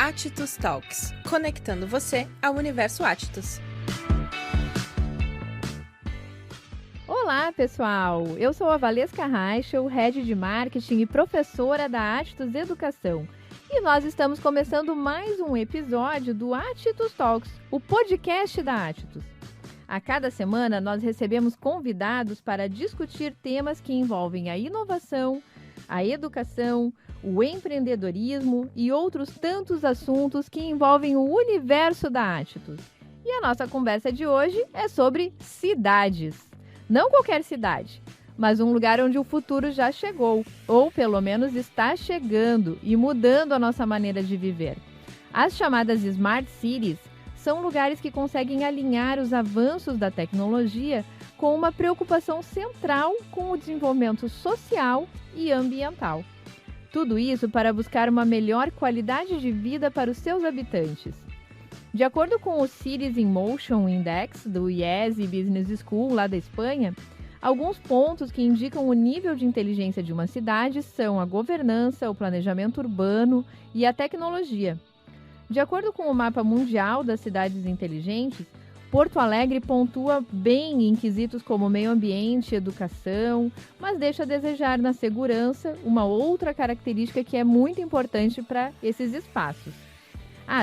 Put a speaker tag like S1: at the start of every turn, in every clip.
S1: Attitus Talks, conectando você ao universo Attitus.
S2: Olá, pessoal! Eu sou a Valesca Reichel, Head de Marketing e professora da Attitus Educação. E nós estamos começando mais um episódio do Attitus Talks, o podcast da Attitus. A cada semana, nós recebemos convidados para discutir temas que envolvem a inovação, a educação, o empreendedorismo e outros tantos assuntos que envolvem o universo da Attitus. E a nossa conversa de hoje é sobre cidades. Não qualquer cidade, mas um lugar onde o futuro já chegou, ou pelo menos está chegando e mudando a nossa maneira de viver. As chamadas Smart Cities são lugares que conseguem alinhar os avanços da tecnologia com uma preocupação central com o desenvolvimento social e ambiental. Tudo isso para buscar uma melhor qualidade de vida para os seus habitantes. De acordo com o Cities in Motion Index, do IESE Business School, lá da Espanha, alguns pontos que indicam o nível de inteligência de uma cidade são a governança, o planejamento urbano e a tecnologia. De acordo com o Mapa Mundial das Cidades Inteligentes, Porto Alegre pontua bem em quesitos como meio ambiente e educação, mas deixa a desejar na segurança, uma outra característica que é muito importante para esses espaços.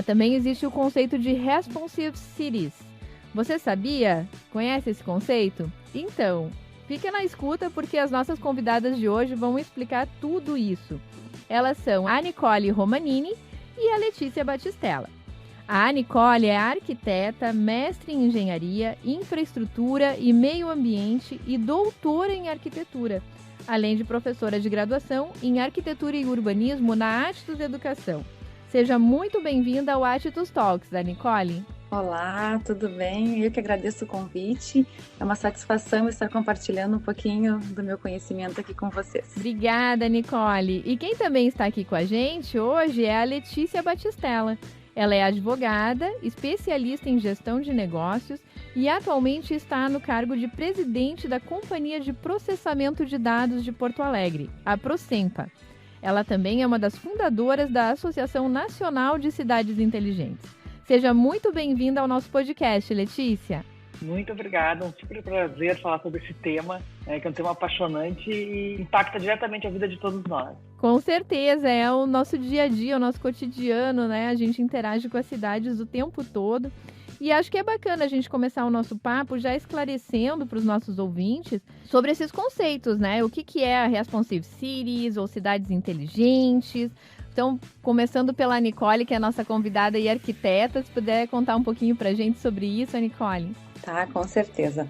S2: Também existe o conceito de Responsive Cities. Você sabia? Conhece esse conceito? Então, fica na escuta porque as nossas convidadas de hoje vão explicar tudo isso. Elas são a Nicole Romanini e a Letícia Batistella. A Nicole é arquiteta, mestre em engenharia, infraestrutura e meio ambiente e doutora em arquitetura, além de professora de graduação em arquitetura e urbanismo na Attitus Educação. Seja muito bem-vinda ao Attitus Talks, da Nicole.
S3: Olá, tudo bem? Eu que agradeço o convite. É uma satisfação estar compartilhando um pouquinho do meu conhecimento aqui com vocês.
S2: Obrigada, Nicole. E quem também está aqui com a gente hoje é a Letícia Batistella. Ela é advogada, especialista em gestão de negócios e atualmente está no cargo de presidente da Companhia de Processamento de Dados de Porto Alegre, a Procempa. Ela também é uma das fundadoras da Associação Nacional de Cidades Inteligentes. Seja muito bem-vinda ao nosso podcast, Letícia.
S4: Muito obrigada, um super prazer falar sobre esse tema, que é um tema apaixonante e impacta diretamente a vida de todos nós.
S2: Com certeza, é o nosso dia a dia, o nosso cotidiano, né? A gente interage com as cidades o tempo todo. E acho que é bacana a gente começar o nosso papo já esclarecendo para os nossos ouvintes sobre esses conceitos, né? O que é a Responsive Cities ou cidades inteligentes. Então, começando pela Nicole, que é a nossa convidada e arquiteta, se puder contar um pouquinho para a gente sobre isso, Nicole.
S3: Tá, com certeza.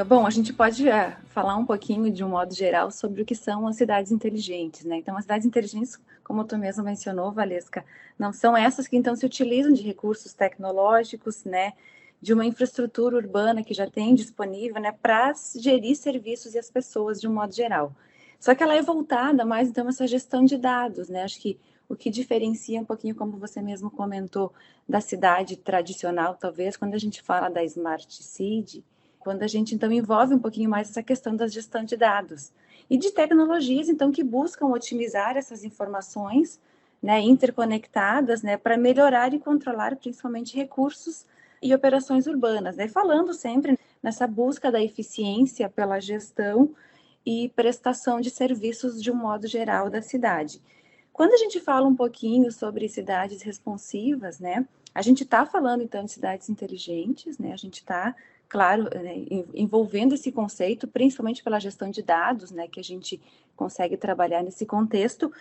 S3: Bom, a gente pode falar um pouquinho, de um modo geral, sobre o que são as cidades inteligentes, né? Então, as cidades inteligentes, como tu mesmo mencionou, Valesca, não são essas que, então, se utilizam de recursos tecnológicos, né? De uma infraestrutura urbana que já tem disponível, né? Para gerir serviços e as pessoas, de um modo geral. Só que ela é voltada mais, então, a essa gestão de dados, né? Acho que o que diferencia um pouquinho, como você mesmo comentou, da cidade tradicional, talvez, quando a gente fala da Smart City, quando a gente, então, envolve um pouquinho mais essa questão da gestão de dados e de tecnologias, então, que buscam otimizar essas informações, né, interconectadas, né, para melhorar e controlar, principalmente, recursos e operações urbanas, né, falando sempre nessa busca da eficiência pela gestão e prestação de serviços de um modo geral da cidade. Quando a gente fala um pouquinho sobre cidades responsivas, né, a gente está falando, então, de cidades inteligentes, né, a gente está, claro, né, envolvendo esse conceito, principalmente pela gestão de dados, né, que a gente consegue trabalhar nesse contexto,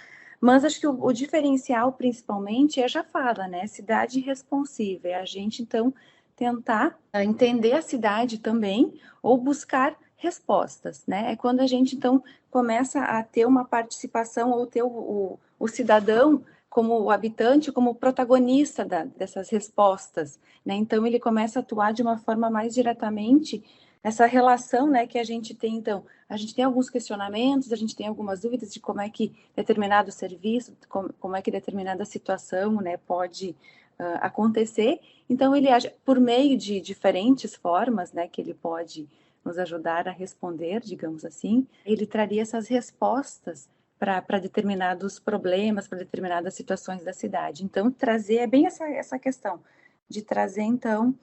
S3: mas acho que o diferencial, principalmente, já fala, né, cidade responsiva, é a gente, então, tentar entender a cidade também, ou buscar respostas, né, é quando a gente, então, começa a ter uma participação, ou ter o cidadão como o habitante, como protagonista dessas respostas, né? Então ele começa a atuar de uma forma mais diretamente nessa relação, né, que a gente tem. Então, a gente tem alguns questionamentos, a gente tem algumas dúvidas de como é que determinado serviço, como é que determinada situação, né, pode acontecer. Então ele age por meio de diferentes formas, né, que ele pode nos ajudar a responder, digamos assim. Ele traria essas respostas para determinados problemas, para determinadas situações da cidade. Então, trazer é bem essa questão de trazer, então,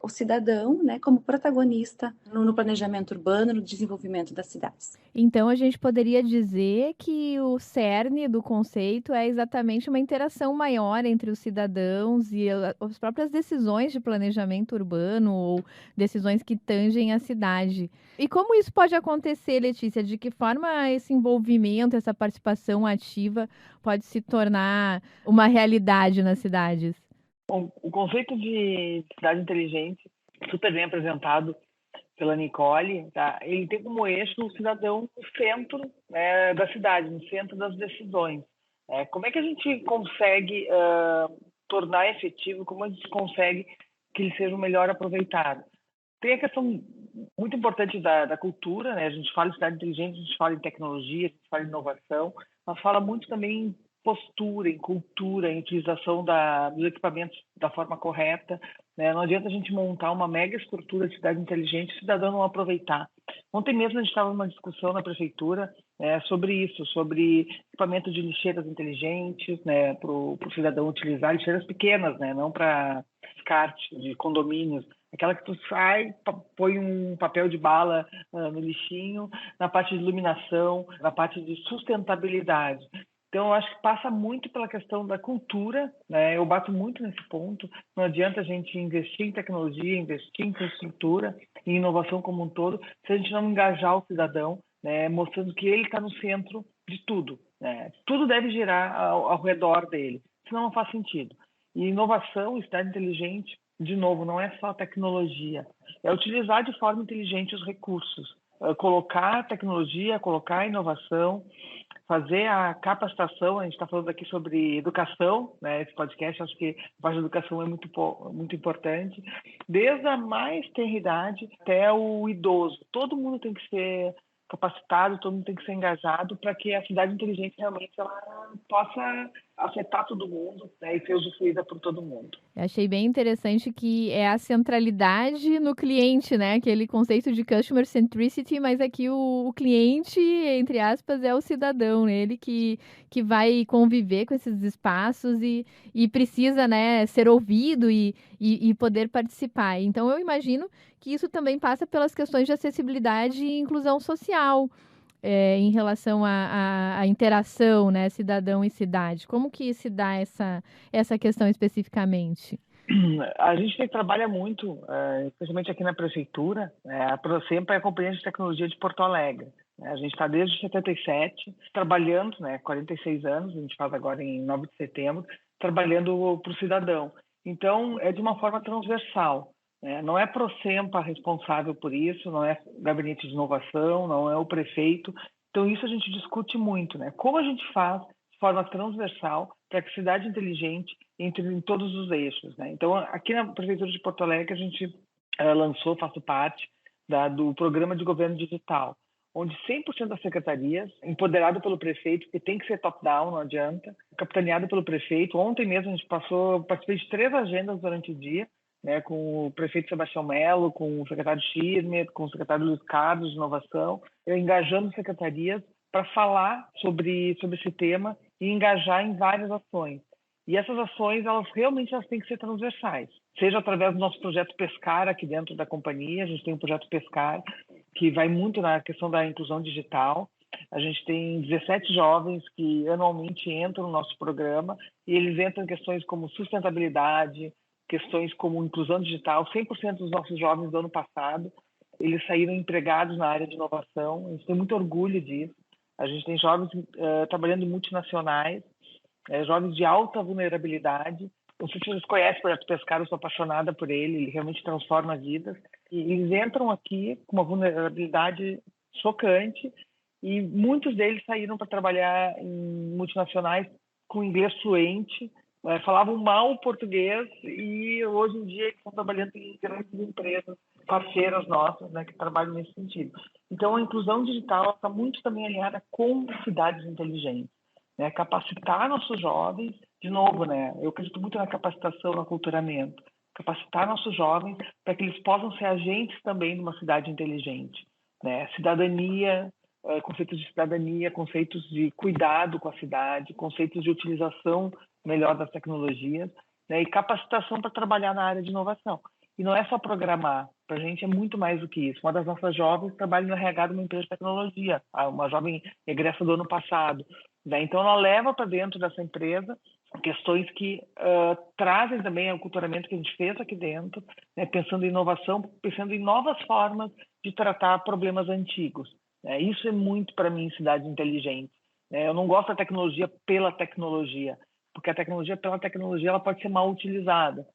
S3: o cidadão, né, como protagonista no planejamento urbano, no desenvolvimento das cidades.
S2: Então, a gente poderia dizer que o cerne do conceito é exatamente uma interação maior entre os cidadãos e as próprias decisões de planejamento urbano ou decisões que tangem a cidade. E como isso pode acontecer, Letícia? De que forma esse envolvimento, essa participação ativa pode se tornar uma realidade nas cidades?
S4: Bom, o conceito de cidade inteligente, super bem apresentado pela Nicole, tá? Ele tem como eixo o cidadão no centro, né, da cidade, no centro das decisões. Como é que a gente consegue tornar efetivo, como a gente consegue que ele seja o melhor aproveitado? Tem a questão muito importante da cultura, né? A gente fala em cidade inteligente, a gente fala em tecnologia, a gente fala em inovação, mas fala muito também em postura, em cultura, em utilização dos equipamentos da forma correta, né? Não adianta a gente montar uma mega estrutura de cidade inteligente e o cidadão não aproveitar. Ontem mesmo a gente estava numa discussão na prefeitura sobre isso, sobre equipamento de lixeiras inteligentes, né, para o cidadão utilizar, lixeiras pequenas, né, não para descarte de condomínios, aquela que tu sai, põe um papel de bala no lixinho, na parte de iluminação, na parte de sustentabilidade. Então, eu acho que passa muito pela questão da cultura, né? Eu bato muito nesse ponto. Não adianta a gente investir em tecnologia, investir em infraestrutura, em inovação como um todo, se a gente não engajar o cidadão, né? Mostrando que ele está no centro de tudo, né? Tudo deve girar ao redor dele, senão não faz sentido. E inovação e cidade inteligente, de novo, não é só tecnologia, é utilizar de forma inteligente os recursos, colocar tecnologia, colocar inovação, fazer a capacitação. A gente está falando aqui sobre educação, né? Esse podcast, acho que a parte da educação é muito importante, desde a mais tenra idade até o idoso. Todo mundo tem que ser capacitado, todo mundo tem que ser engajado para que a cidade inteligente realmente ela possa afetar todo mundo, né, e ser usufruída por todo mundo.
S2: Eu achei bem interessante que é a centralidade no cliente, né? Aquele conceito de customer centricity, mas aqui o cliente, entre aspas, é o cidadão, né? Ele que vai conviver com esses espaços e precisa, né, ser ouvido e poder participar. Então, eu imagino que isso também passa pelas questões de acessibilidade e inclusão social. Em relação à interação, né, cidadão e cidade. Como que se dá essa questão especificamente?
S4: A gente trabalha muito, especialmente aqui na prefeitura, a Procempa é a Companhia de Tecnologia de Porto Alegre. A gente está desde 77 trabalhando, 46 anos, a gente faz agora em 9 de setembro, trabalhando para o cidadão. Então, é de uma forma transversal. Não é a Procempa responsável por isso, não é o gabinete de inovação, não é o prefeito. Então, isso a gente discute muito, né? Como a gente faz de forma transversal para que a cidade inteligente entre em todos os eixos, né? Então, aqui na Prefeitura de Porto Alegre, a gente lançou, faço parte do Programa de Governo Digital, onde 100% das secretarias, empoderado pelo prefeito, porque tem que ser top-down, não adianta, capitaneado pelo prefeito. Ontem mesmo a gente participei de 3 agendas durante o dia, né, com o prefeito Sebastião Mello, com o secretário Schirmer, com o secretário Luiz Carlos de Inovação, engajando secretarias para falar sobre esse tema e engajar em várias ações. E essas ações, elas têm que ser transversais, seja através do nosso projeto Pescar aqui dentro da companhia. A gente tem um projeto Pescar que vai muito na questão da inclusão digital. A gente tem 17 jovens que anualmente entram no nosso programa e eles entram em questões como sustentabilidade, questões como inclusão digital. 100% dos nossos jovens do ano passado, eles saíram empregados na área de inovação. A gente tem muito orgulho disso. A gente tem jovens trabalhando em multinacionais, jovens de alta vulnerabilidade. Não sei se vocês conhecem o Projeto Pescar, eu sou apaixonada por ele realmente transforma vidas. E eles entram aqui com uma vulnerabilidade chocante e muitos deles saíram para trabalhar em multinacionais com inglês fluente, falavam mal português e hoje em dia estão trabalhando em grandes empresas parceiras nossas, né, que trabalham nesse sentido. Então, a inclusão digital está muito também alinhada com cidades inteligentes, né, capacitar nossos jovens, de novo, né, eu acredito muito na capacitação, no aculturamento, capacitar nossos jovens para que eles possam ser agentes também de uma cidade inteligente, né, cidadania, conceitos de cidadania, conceitos de cuidado com a cidade, conceitos de utilização melhor das tecnologias, né, e capacitação para trabalhar na área de inovação. E não é só programar, para a gente é muito mais do que isso. Uma das nossas jovens trabalha no RH de uma empresa de tecnologia, uma jovem egressa do ano passado, né? Então ela leva para dentro dessa empresa questões que trazem também o aculturamento que a gente fez aqui dentro, né, pensando em inovação, pensando em novas formas de tratar problemas antigos. Isso é muito, para mim, cidade inteligente. Eu não gosto da tecnologia pela tecnologia, porque a tecnologia pela tecnologia ela pode ser mal utilizada.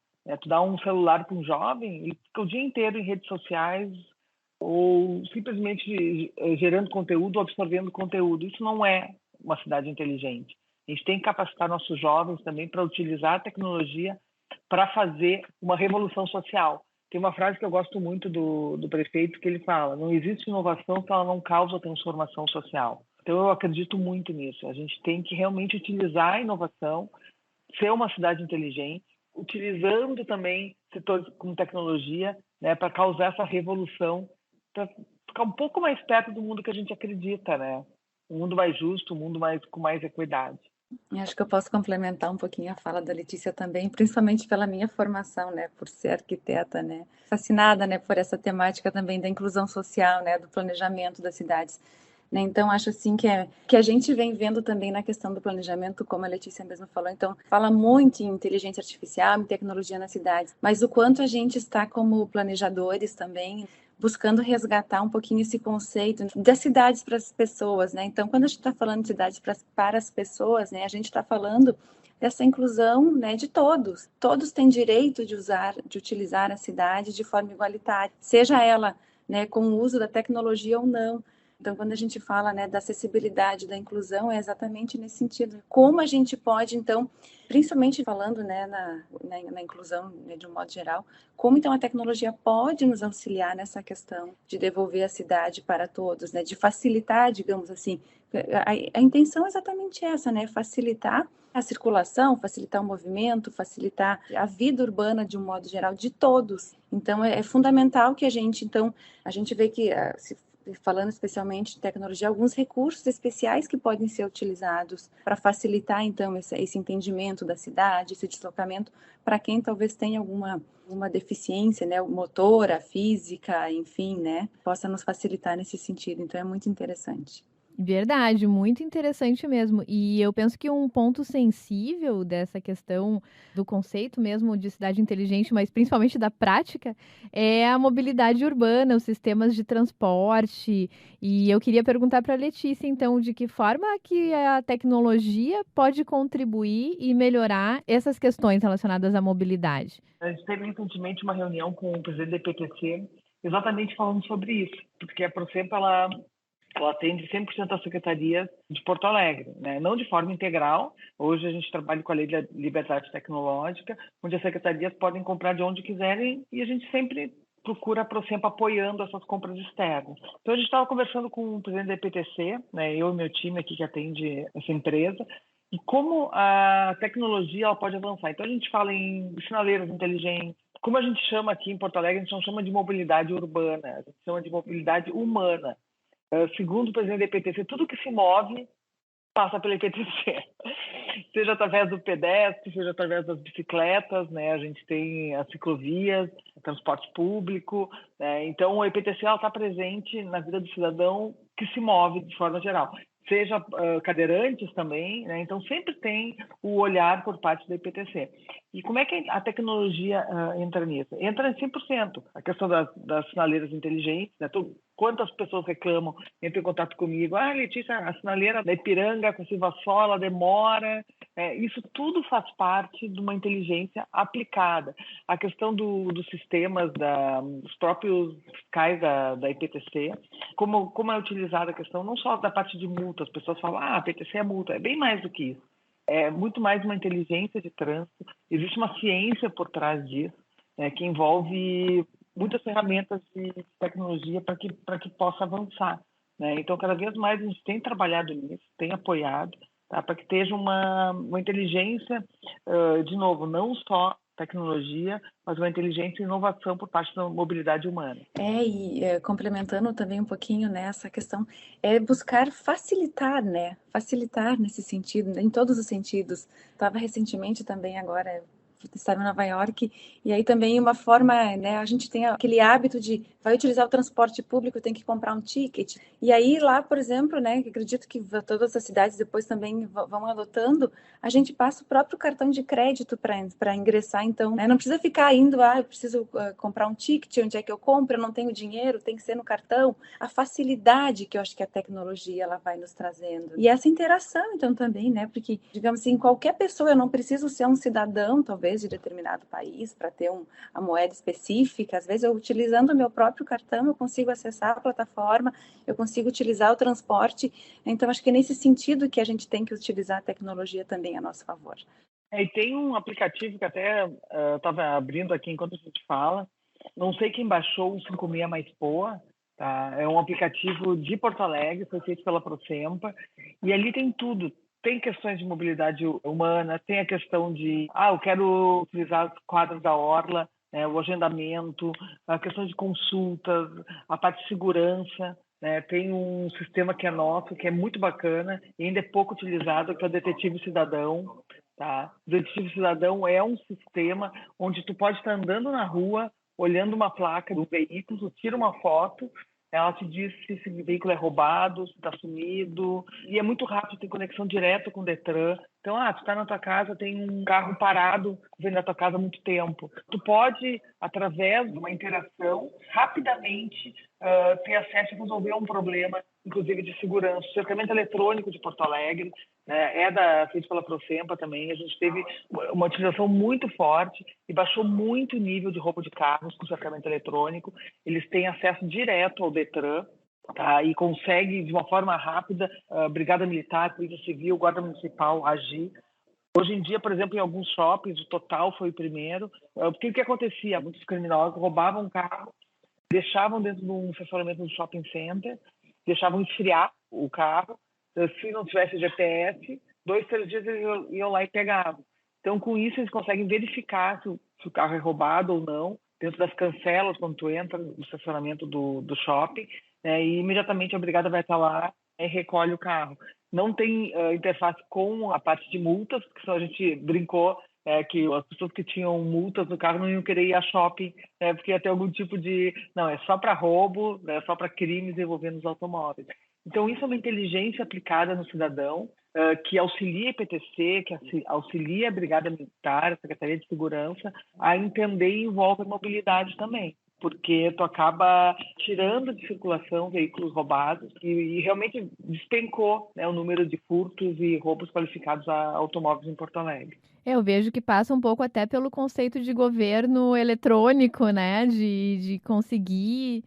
S4: Tu dá um celular para um jovem, ele fica o dia inteiro em redes sociais ou simplesmente gerando conteúdo, absorvendo conteúdo. Isso não é uma cidade inteligente. A gente tem que capacitar nossos jovens também para utilizar a tecnologia para fazer uma revolução social. Tem uma frase que eu gosto muito do prefeito que ele fala: não existe inovação se ela não causa transformação social. Então eu acredito muito nisso. A gente tem que realmente utilizar a inovação, ser uma cidade inteligente, utilizando também setores com tecnologia, né, para causar essa revolução, para ficar um pouco mais perto do mundo que a gente acredita, né? Um mundo mais justo, um mundo com mais equidade.
S3: Acho que eu posso complementar um pouquinho a fala da Letícia também, principalmente pela minha formação, né, por ser arquiteta, né, fascinada, né, por essa temática também da inclusão social, né, do planejamento das cidades. Né? Então, acho assim que a gente vem vendo também na questão do planejamento, como a Letícia mesmo falou, então, fala muito em inteligência artificial, em tecnologia nas cidades, mas o quanto a gente está como planejadores também, buscando resgatar um pouquinho esse conceito das cidades para as pessoas, né? Então, quando a gente está falando de cidades para as pessoas, né, a gente está falando dessa inclusão, né, de todos. Todos têm direito de utilizar a cidade de forma igualitária, seja ela, né, com o uso da tecnologia ou não. Então, quando a gente fala, né, da acessibilidade, da inclusão, é exatamente nesse sentido. Como a gente pode, então, principalmente falando, né, na inclusão, né, de um modo geral, como então a tecnologia pode nos auxiliar nessa questão de devolver a cidade para todos, né, de facilitar, digamos assim. A intenção é exatamente essa, né, facilitar a circulação, facilitar o movimento, facilitar a vida urbana de um modo geral de todos. Então, é fundamental que a gente vê que falando especialmente de tecnologia, alguns recursos especiais que podem ser utilizados para facilitar, então, esse entendimento da cidade, esse deslocamento, para quem talvez tenha alguma deficiência, né, motora, física, enfim, né, possa nos facilitar nesse sentido. Então, é muito interessante.
S2: Verdade, muito interessante mesmo. E eu penso que um ponto sensível dessa questão do conceito mesmo de cidade inteligente, mas principalmente da prática, é a mobilidade urbana, os sistemas de transporte. E eu queria perguntar para a Letícia, então, de que forma que a tecnologia pode contribuir e melhorar essas questões relacionadas à mobilidade.
S4: A gente teve recentemente uma reunião com o presidente da IPTC, exatamente falando sobre isso, porque a Procemp, ela atende 100% das secretarias de Porto Alegre, né? Não de forma integral. Hoje a gente trabalha com a Lei da Liberdade Tecnológica, onde as secretarias podem comprar de onde quiserem e a gente sempre procura a Procemp apoiando essas compras externas. Então a gente estava conversando com o presidente da IPTC, né? Eu e meu time aqui que atende essa empresa, e como a tecnologia ela pode avançar. Então a gente fala em sinaleiras inteligentes, como a gente chama aqui em Porto Alegre, a gente não chama de mobilidade urbana, a gente chama de mobilidade humana. Segundo o presidente da IPTC, tudo que se move passa pela IPTC, seja através do pedestre, seja através das bicicletas, né? A gente tem as ciclovias, transporte público, né? Então a IPTC está presente na vida do cidadão que se move de forma geral. Seja cadeirantes também, né? Então sempre tem o olhar por parte da IPTC. E como é que a tecnologia entra nisso? Entra em 100%. A questão das sinaleiras inteligentes, né? Quantas pessoas reclamam, entram em contato comigo, Letícia, a sinaleira da Ipiranga com Silva Sola demora. Isso tudo faz parte de uma inteligência aplicada. A questão dos sistemas, dos próprios fiscais da IPTC, como é utilizada a questão não só da parte de multa, as pessoas falam, a IPTC é multa, é bem mais do que isso. É muito mais uma inteligência de trânsito, existe uma ciência por trás disso, que envolve muitas ferramentas de tecnologia para que possa avançar, né? Então, cada vez mais a gente tem trabalhado nisso, tem apoiado, tá? Para que esteja uma inteligência, de novo, não só tecnologia, mas uma inteligência e inovação por parte da mobilidade humana.
S3: Complementando também um pouquinho nessa questão, é buscar facilitar, né? Facilitar nesse sentido, em todos os sentidos. Estava recentemente também agora, estava em Nova York, e aí também uma forma, né? A gente tem aquele hábito de vai utilizar o transporte público, tem que comprar um ticket. E aí lá, por exemplo, né? Que acredito que todas as cidades depois também vão adotando, a gente passa o próprio cartão de crédito para ingressar, então, né? Não precisa ficar indo, eu preciso comprar um ticket, onde é que eu compro? Eu não tenho dinheiro, tem que ser no cartão. A facilidade que eu acho que a tecnologia ela vai nos trazendo. E essa interação, então, também, né? Porque, digamos assim, qualquer pessoa, eu não preciso ser um cidadão, talvez, de determinado país para ter a moeda específica. Às vezes, eu utilizando o meu próprio cartão, eu consigo acessar a plataforma, eu consigo utilizar o transporte. Então, acho que é nesse sentido que a gente tem que utilizar a tecnologia também a nosso favor.
S4: E tem um aplicativo que até estava abrindo aqui enquanto a gente fala. Não sei quem baixou o 56 Mais Poa, tá? É um aplicativo de Porto Alegre, foi feito pela Procempa, e ali tem tudo. Tem questões de mobilidade humana, tem a questão de, eu quero utilizar os quadros da orla, né, o agendamento, a questão de consultas, a parte de segurança, né, tem um sistema que é nosso, que é muito bacana, e ainda é pouco utilizado, que é o Detetive Cidadão. Tá? O Detetive Cidadão é um sistema onde tu pode estar andando na rua, olhando uma placa do veículo, tu tira uma foto, ela te diz se esse veículo é roubado, se está sumido, e é muito rápido, tem conexão direta com o Detran. Então, tu está na tua casa, tem um carro parado vendo a tua casa há muito tempo. Tu pode, através de uma interação, rapidamente ter acesso a resolver um problema, inclusive de segurança. O cercamento eletrônico de Porto Alegre, né, feito pela Procempa também. A gente teve uma utilização muito forte e baixou muito o nível de roubo de carros com cercamento eletrônico. Eles têm acesso direto ao Detran, tá? E consegue, de uma forma rápida, Brigada Militar, Polícia Civil, Guarda Municipal agir. Hoje em dia, por exemplo, em alguns shoppings, o Total foi o primeiro. Porque o que acontecia? Muitos criminosos roubavam um carro, deixavam dentro de um estacionamento do shopping center, deixavam esfriar o carro. Se não tivesse GPS, 2, 3 dias eles iam lá e pegavam. Então, com isso, eles conseguem verificar se o carro é roubado ou não, dentro das cancelas, quando tu entra no estacionamento do shopping, né, e imediatamente a brigada vai estar lá e recolhe o carro. Não tem interface com a parte de multas, porque senão a gente brincou que as pessoas que tinham multas no carro não iam querer ir a shopping, porque ia ter algum tipo de... Não, é só para roubo, é só para crimes envolvendo os automóveis. Então, isso é uma inteligência aplicada no cidadão, que auxilia a IPTC, que auxilia a Brigada Militar, a Secretaria de Segurança, a entender e envolve a mobilidade também, porque tu acaba tirando de circulação veículos roubados e realmente despencou, né, o número de furtos e roubos qualificados a automóveis em Porto Alegre.
S2: Eu vejo que passa um pouco até pelo conceito de governo eletrônico, né? De conseguir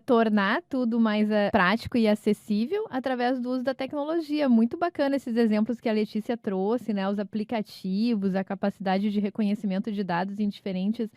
S2: tornar tudo mais prático e acessível através do uso da tecnologia. Muito bacana esses exemplos que a Letícia trouxe, né? Os aplicativos, a capacidade de reconhecimento de dados em diferentes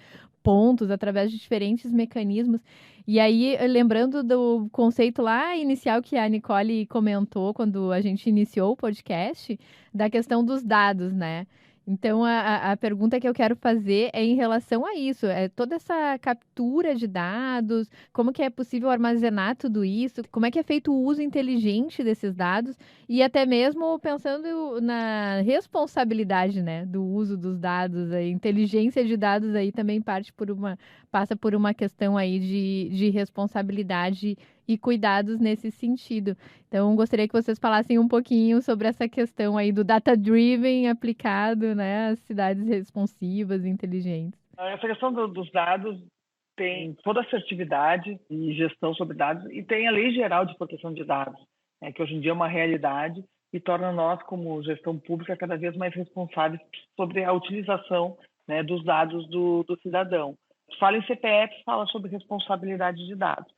S2: pontos, através de diferentes mecanismos. E aí, lembrando do conceito lá inicial que a Nicole comentou quando a gente iniciou o podcast, da questão dos dados, né? Então, a pergunta que eu quero fazer é em relação a isso, toda essa captura de dados, como que é possível armazenar tudo isso, como é que é feito o uso inteligente desses dados e até mesmo pensando na responsabilidade, né, do uso dos dados, a inteligência de dados aí também passa por uma questão aí de responsabilidade e cuidados nesse sentido. Então, gostaria que vocês falassem um pouquinho sobre essa questão aí do data-driven aplicado, né, às cidades responsivas e inteligentes.
S4: Essa questão dos dados tem toda a assertividade e gestão sobre dados e tem a Lei Geral de Proteção de Dados, né, que hoje em dia é uma realidade e torna nós, como gestão pública, cada vez mais responsáveis sobre a utilização, né, dos dados do cidadão. Fala em CPF, fala sobre responsabilidade de dados.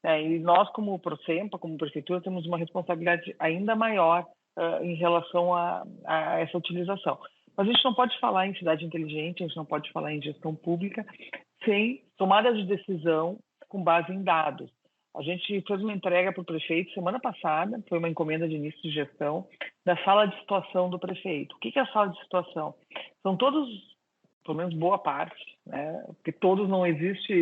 S4: E nós, como Procempa, como Prefeitura, temos uma responsabilidade ainda maior em relação a essa utilização. Mas a gente não pode falar em cidade inteligente, a gente não pode falar em gestão pública sem tomada de decisão com base em dados. A gente fez uma entrega para o prefeito semana passada, foi uma encomenda de início de gestão, da sala de situação do prefeito. O que é a sala de situação? São todos pelo menos boa parte, né? Porque todos não existe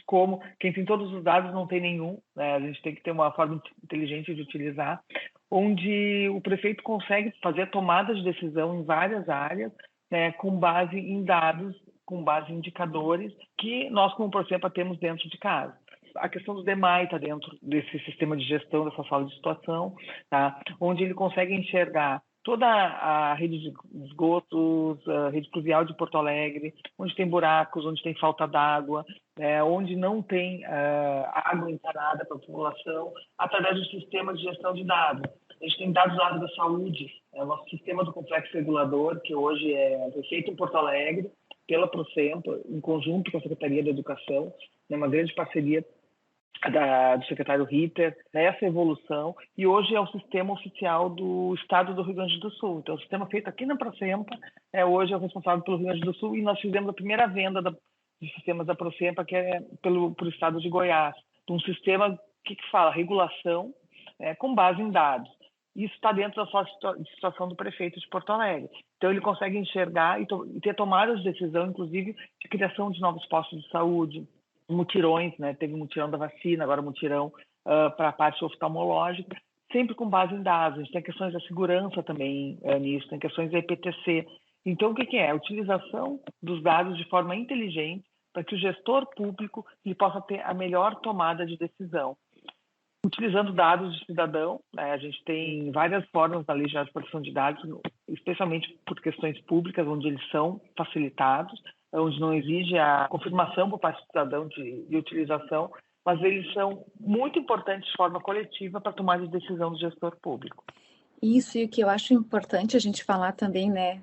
S4: como, quem tem todos os dados não tem nenhum, né? A gente tem que ter uma forma inteligente de utilizar, onde o prefeito consegue fazer tomada de decisão em várias áreas, né, com base em dados, com base em indicadores que nós, como Prosempa, temos dentro de casa. A questão do DEMAI está dentro desse sistema de gestão, dessa sala de situação, tá? Onde ele consegue enxergar toda a rede de esgotos, a rede pluvial de Porto Alegre, onde tem buracos, onde tem falta d'água, onde não tem água encanada para a população, através do sistema de gestão de dados. A gente tem dados lá da saúde, o nosso sistema do complexo regulador, que hoje é feito em Porto Alegre, pela Prosempa, em conjunto com a Secretaria da Educação, uma grande parceria do secretário Ritter, essa evolução, e hoje é o sistema oficial do Estado do Rio Grande do Sul. Então, o sistema feito aqui na Prosempa, hoje é o responsável pelo Rio Grande do Sul, e nós fizemos a primeira venda de sistemas da Prosempa, que é pelo Estado de Goiás. Um sistema que fala regulação com base em dados. Isso está dentro da situação do prefeito de Porto Alegre. Então, ele consegue enxergar e ter tomadas de decisão, inclusive, de criação de novos postos de saúde, mutirões, né? Teve mutirão da vacina, agora mutirão para a parte oftalmológica, sempre com base em dados. A gente tem questões da segurança também nisso, tem questões da EPTC. Então, o que é? A utilização dos dados de forma inteligente para que o gestor público ele possa ter a melhor tomada de decisão. Utilizando dados de cidadão, né? A gente tem várias formas da Lei Geral de Proteção de Dados, especialmente por questões públicas, onde eles são facilitados, onde não exige a confirmação por parte do cidadão de utilização, mas eles são muito importantes de forma coletiva para a tomada de decisão do gestor público.
S3: Isso, e o que eu acho importante a gente falar também, né?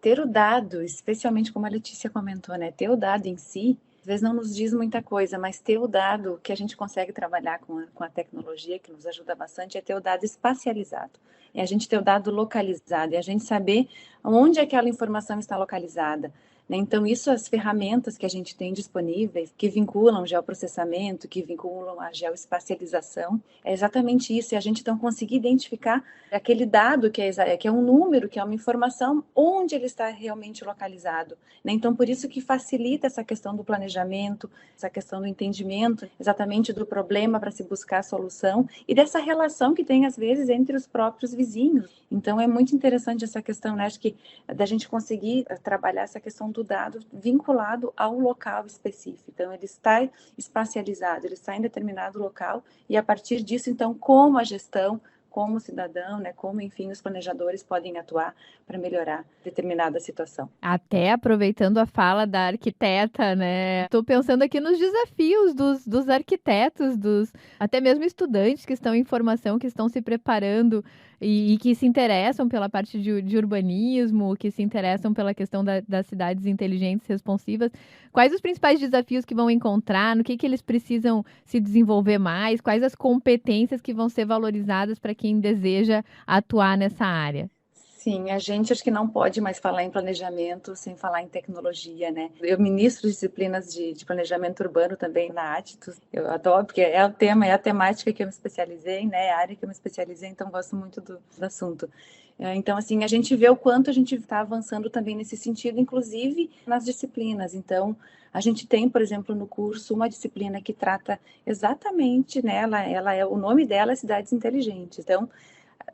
S3: Ter o dado, especialmente como a Letícia comentou, né? Ter o dado em si, às vezes não nos diz muita coisa, mas ter o dado que a gente consegue trabalhar com a tecnologia, que nos ajuda bastante, é ter o dado espacializado. É a gente ter o dado localizado, é a gente saber onde aquela informação está localizada. Então, isso, as ferramentas que a gente tem disponíveis, que vinculam o geoprocessamento, que vinculam a geoespacialização, é exatamente isso, é a gente então conseguir identificar aquele dado que é um número, que é uma informação, onde ele está realmente localizado. Então, por isso que facilita essa questão do planejamento, essa questão do entendimento exatamente do problema para se buscar a solução e dessa relação que tem, às vezes, entre os próprios vizinhos. Então, é muito interessante essa questão, né? Acho que da gente conseguir trabalhar essa questão do dado vinculado ao local específico. Então, ele está espacializado, ele está em determinado local e, a partir disso, então, como a gestão, como o cidadão, né, como, enfim, os planejadores podem atuar para melhorar determinada situação.
S2: Até aproveitando a fala da arquiteta, né? Estou pensando aqui nos desafios dos arquitetos, até mesmo estudantes que estão em formação, que estão se preparando e que se interessam pela parte de urbanismo, que se interessam pela questão das cidades inteligentes responsivas. Quais os principais desafios que vão encontrar? No que eles precisam se desenvolver mais? Quais as competências que vão ser valorizadas para quem deseja atuar nessa área?
S3: Sim, a gente acho que não pode mais falar em planejamento sem falar em tecnologia, né? Eu ministro disciplinas de planejamento urbano também na Atitus. Eu adoro, porque é o tema, é a temática que eu me especializei, né? É a área que eu me especializei, então gosto muito do assunto. Então, assim, a gente vê o quanto a gente está avançando também nesse sentido, inclusive nas disciplinas. Então, a gente tem, por exemplo, no curso, uma disciplina que trata exatamente, né? O nome dela é Cidades Inteligentes. Então,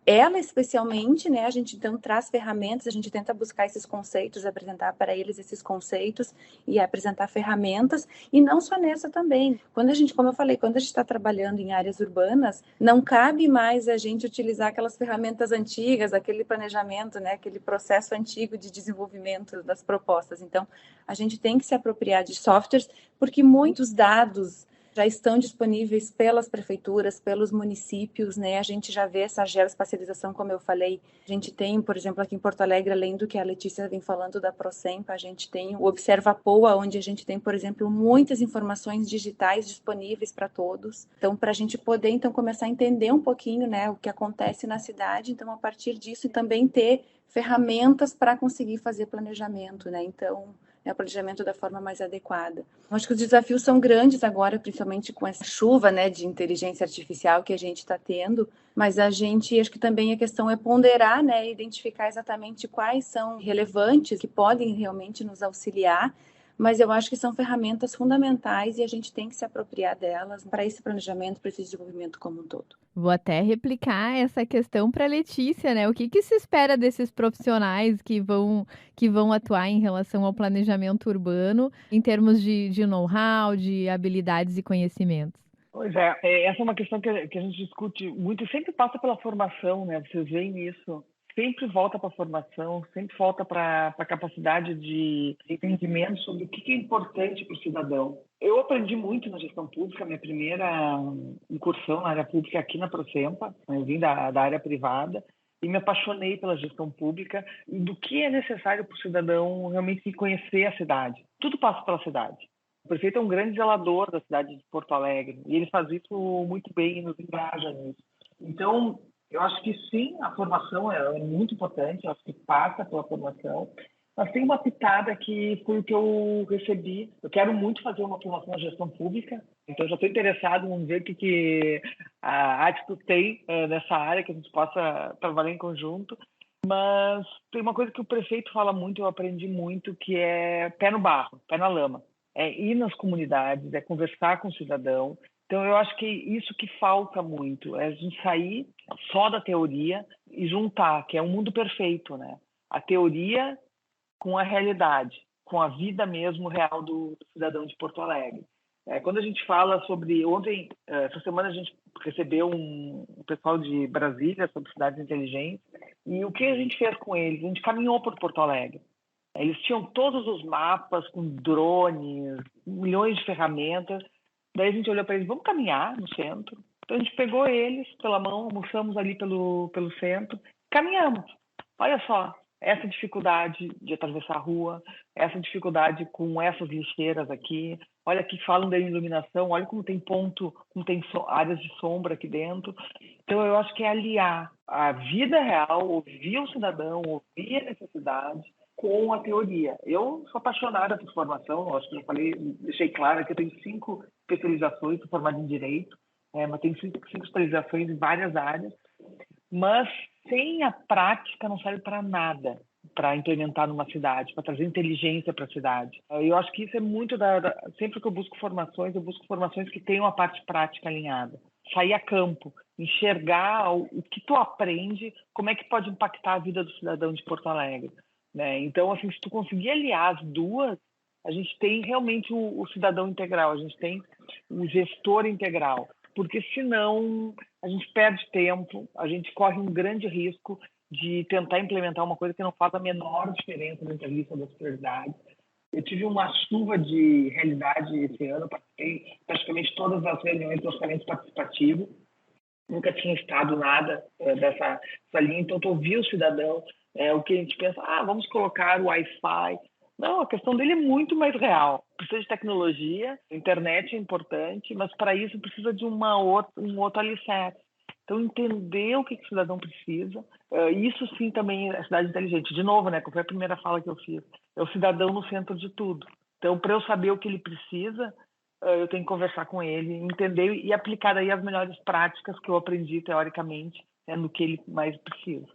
S3: ela especialmente, né, a gente então traz ferramentas, a gente tenta buscar esses conceitos, apresentar para eles esses conceitos e apresentar ferramentas, e não só nessa também. Quando a gente, como eu falei, quando a gente está trabalhando em áreas urbanas, não cabe mais a gente utilizar aquelas ferramentas antigas, aquele planejamento, né, aquele processo antigo de desenvolvimento das propostas. Então, a gente tem que se apropriar de softwares, porque muitos dados já estão disponíveis pelas prefeituras, pelos municípios, né? A gente já vê essa geoespacialização, como eu falei. A gente tem, por exemplo, aqui em Porto Alegre, além do que a Letícia vem falando da Prosempa, a gente tem o Observa Poa, onde a gente tem, por exemplo, muitas informações digitais disponíveis para todos. Então, para a gente poder, então, começar a entender um pouquinho, né, o que acontece na cidade. Então, a partir disso, também ter ferramentas para conseguir fazer planejamento, né? Então, o planejamento da forma mais adequada. Eu acho que os desafios são grandes agora, principalmente com essa chuva, né, de inteligência artificial que a gente está tendo, mas acho que também a questão é ponderar, né, identificar exatamente quais são relevantes, que podem realmente nos auxiliar, mas eu acho que são ferramentas fundamentais e a gente tem que se apropriar delas para esse planejamento, para esse desenvolvimento como um todo.
S2: Vou até replicar essa questão para a Letícia, né? O que se espera desses profissionais que vão atuar em relação ao planejamento urbano, em termos de know-how, de habilidades e conhecimentos?
S4: Pois essa é uma questão que a gente discute muito e sempre passa pela formação, né? Vocês veem isso. Sempre volta para a formação, sempre volta para a capacidade de entendimento sobre o que é importante para o cidadão. Eu aprendi muito na gestão pública, minha primeira incursão na área pública aqui na Procempa, eu vim da área privada e me apaixonei pela gestão pública e do que é necessário para o cidadão realmente conhecer a cidade. Tudo passa pela cidade. O prefeito é um grande zelador da cidade de Porto Alegre e ele faz isso muito bem e nos engaja nisso. Então, eu acho que sim, a formação é muito importante, eu acho que passa pela formação, mas tem uma pitada que foi o que eu recebi. Eu quero muito fazer uma formação na gestão pública, então já estou interessado em ver o que a Atitude tem nessa área, que a gente possa trabalhar em conjunto. Mas tem uma coisa que o prefeito fala muito, eu aprendi muito, que é pé no barro, pé na lama. É ir nas comunidades, é conversar com o cidadão. Então, eu acho que isso que falta muito, é a gente sair só da teoria e juntar, que é um mundo perfeito, né? A teoria com a realidade, com a vida mesmo real do cidadão de Porto Alegre. Quando a gente fala sobre... Ontem, essa semana, a gente recebeu um pessoal de Brasília sobre cidades inteligentes e o que a gente fez com eles? A gente caminhou por Porto Alegre. Eles tinham todos os mapas com drones, milhões de ferramentas. Daí a gente olhou para eles, vamos caminhar no centro. Então a gente pegou eles pela mão, almoçamos ali pelo centro, caminhamos. Olha só, essa dificuldade de atravessar a rua, essa dificuldade com essas lixeiras aqui. Olha aqui, falam da iluminação, olha como tem ponto, como tem áreas de sombra aqui dentro. Então eu acho que é aliar a vida real, ouvir o cidadão, ouvir a necessidade, com a teoria. Eu sou apaixonada por formação, acho que eu deixei claro que eu tenho 5 especializações, sou formada em Direito, mas tenho 5 especializações em várias áreas, mas sem a prática não serve para nada para implementar numa cidade, para trazer inteligência para a cidade. Eu acho que isso é muito sempre que eu busco formações que tenham a parte prática alinhada. Sair a campo, enxergar o que tu aprende, como é que pode impactar a vida do cidadão de Porto Alegre. Né? Então, assim, se tu conseguir aliar as duas, a gente tem realmente o cidadão integral, a gente tem o gestor integral, porque senão a gente perde tempo, a gente corre um grande risco de tentar implementar uma coisa que não faz a menor diferença dentro da lista das prioridades. Eu tive uma chuva de realidade esse ano, participei praticamente todas as reuniões do orçamento participativo, nunca tinha estado nada dessa linha, então tu ouvir o cidadão, o que a gente pensa, vamos colocar o Wi-Fi. Não, a questão dele é muito mais real. Precisa de tecnologia, a internet é importante, mas para isso precisa de um outro alicerce. Então, entender o que o cidadão precisa, isso sim também é a cidade inteligente. De novo, né, que foi a primeira fala que eu fiz, é o cidadão no centro de tudo. Então, para eu saber o que ele precisa, eu tenho que conversar com ele, entender e aplicar aí as melhores práticas que eu aprendi teoricamente, no que ele mais precisa.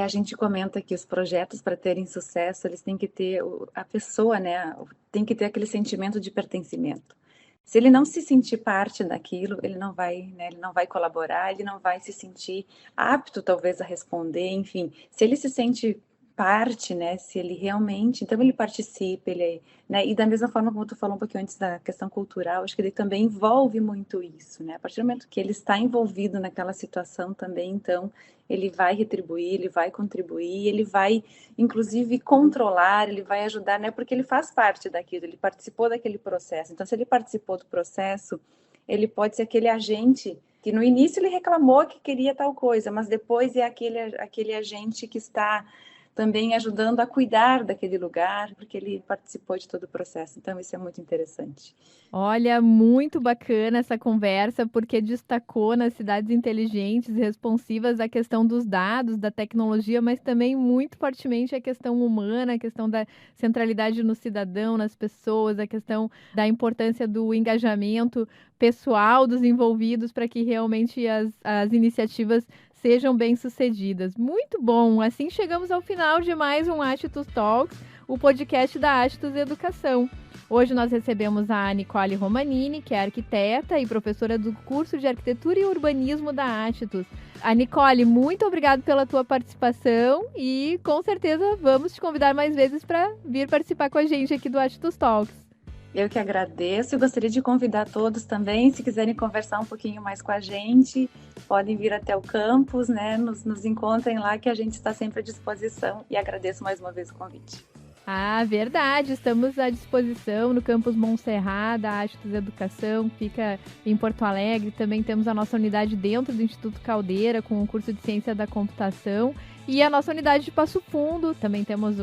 S3: A gente comenta que os projetos, para terem sucesso, eles têm que ter a pessoa, né, tem que ter aquele sentimento de pertencimento. Se ele não se sentir parte daquilo, ele não vai, né, ele não vai colaborar, ele não vai se sentir apto, talvez, a responder, enfim. Se ele se sente parte, né, se ele realmente, então ele participa, né, e da mesma forma como tu falou um pouquinho antes da questão cultural, acho que ele também envolve muito isso, né, a partir do momento que ele está envolvido naquela situação também, então ele vai retribuir, ele vai contribuir, ele vai, inclusive, controlar, ele vai ajudar, né, porque ele faz parte daquilo, ele participou daquele processo, então se ele participou do processo, ele pode ser aquele agente que no início ele reclamou que queria tal coisa, mas depois é aquele agente que está também ajudando a cuidar daquele lugar, porque ele participou de todo o processo. Então, isso é muito interessante.
S2: Olha, muito bacana essa conversa, porque destacou nas cidades inteligentes e responsivas a questão dos dados, da tecnologia, mas também muito fortemente a questão humana, a questão da centralidade no cidadão, nas pessoas, a questão da importância do engajamento pessoal dos envolvidos para que realmente as iniciativas sejam bem-sucedidas. Muito bom! Assim chegamos ao final de mais um Atitude Talks, o podcast da Atitude Educação. Hoje nós recebemos a Nicole Romanini, que é arquiteta e professora do curso de Arquitetura e Urbanismo da Atitude. A Nicole, muito obrigada pela tua participação e com certeza vamos te convidar mais vezes para vir participar com a gente aqui do Atitude Talks.
S3: Eu que agradeço e gostaria de convidar todos também, se quiserem conversar um pouquinho mais com a gente, podem vir até o campus, né? Nos encontrem lá que a gente está sempre à disposição e agradeço mais uma vez o convite.
S2: Ah, verdade, estamos à disposição no campus Montserrat da Atitude Educação, fica em Porto Alegre, também temos a nossa unidade dentro do Instituto Caldeira com o curso de Ciência da Computação e a nossa unidade de Passo Fundo, também temos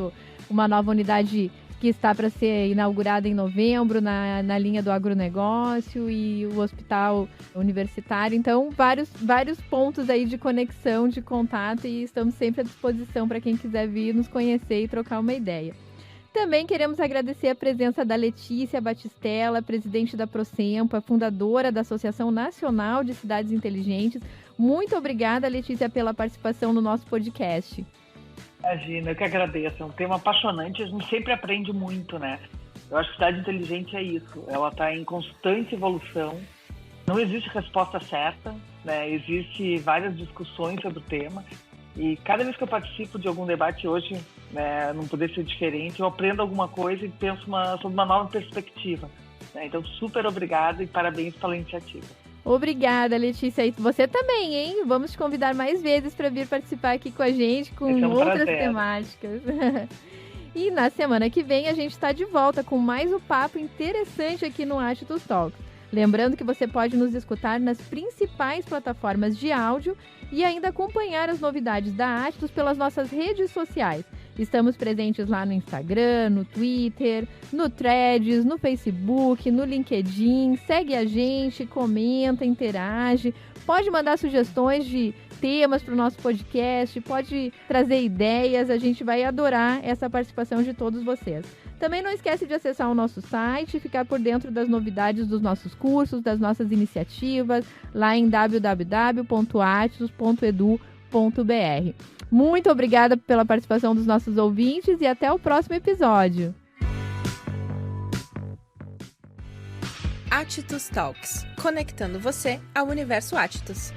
S2: uma nova unidade que está para ser inaugurada em novembro na linha do agronegócio e o hospital universitário. Então, vários pontos aí de conexão, de contato e estamos sempre à disposição para quem quiser vir nos conhecer e trocar uma ideia. Também queremos agradecer a presença da Letícia Batistella, presidente da Procempa, fundadora da Associação Nacional de Cidades Inteligentes. Muito obrigada, Letícia, pela participação no nosso podcast.
S4: Imagina, eu que agradeço. É um tema apaixonante, a gente sempre aprende muito, né? Eu acho que cidade inteligente é isso. Ela está em constante evolução. Não existe resposta certa, né? Existem várias discussões sobre o tema. E cada vez que eu participo de algum debate hoje, né, não poder ser diferente, eu aprendo alguma coisa e penso sobre uma nova perspectiva, né? Então, super obrigada e parabéns pela iniciativa.
S2: Obrigada, Letícia. E você também, hein? Vamos te convidar mais vezes para vir participar aqui com a gente com outras temáticas. E na semana que vem a gente está de volta com mais um papo interessante aqui no Atitude Talks. Lembrando que você pode nos escutar nas principais plataformas de áudio e ainda acompanhar as novidades da Atitude pelas nossas redes sociais. Estamos presentes lá no Instagram, no Twitter, no Threads, no Facebook, no LinkedIn. Segue a gente, comenta, interage. Pode mandar sugestões de temas para o nosso podcast, pode trazer ideias. A gente vai adorar essa participação de todos vocês. Também não esquece de acessar o nosso site e ficar por dentro das novidades dos nossos cursos, das nossas iniciativas, lá em www.atos.edu.br. Muito obrigada pela participação dos nossos ouvintes e até o próximo episódio.
S1: Atitude Talks, conectando você ao universo Atitude.